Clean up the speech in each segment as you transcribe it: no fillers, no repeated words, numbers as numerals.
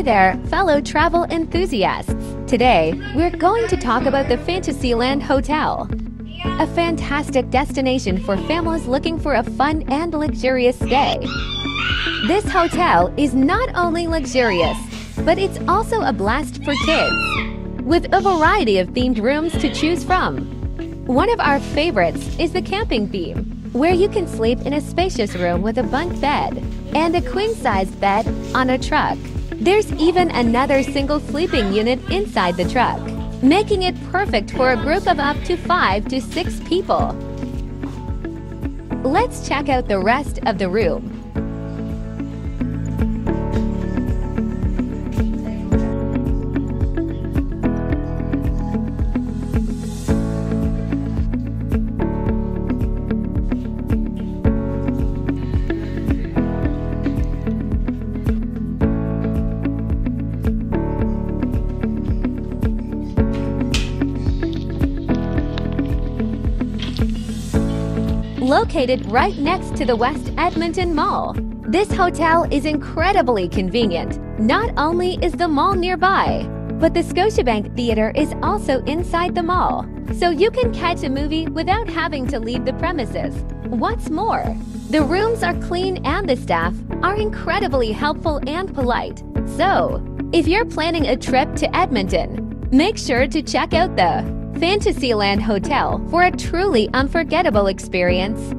Hey there, fellow travel enthusiasts! Today, we're going to talk about the Fantasyland Hotel, a fantastic destination for families looking for a fun and luxurious stay. This hotel is not only luxurious, but it's also a blast for kids, with a variety of themed rooms to choose from. One of our favorites is the camping theme, where you can sleep in a spacious room with a bunk bed and a queen-sized bed on a truck. There's even another single sleeping unit inside the truck, making it perfect for a group of up to 5 to 6 people. Let's check out the rest of the room. Located right next to the West Edmonton Mall, this hotel is incredibly convenient. Not only is the mall nearby, but the Scotiabank Theatre is also inside the mall, so you can catch a movie without having to leave the premises. What's more, the rooms are clean and the staff are incredibly helpful and polite. So, if you're planning a trip to Edmonton, make sure to check out the Fantasyland Hotel for a truly unforgettable experience.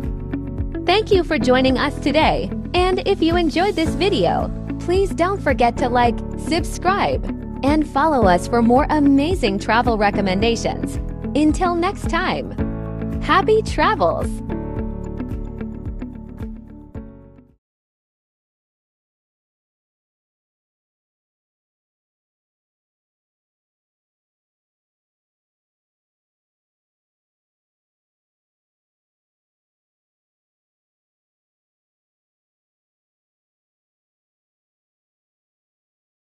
Thank you for joining us today, and if you enjoyed this video, please don't forget to like, subscribe, and follow us for more amazing travel recommendations. Until next time, happy travels!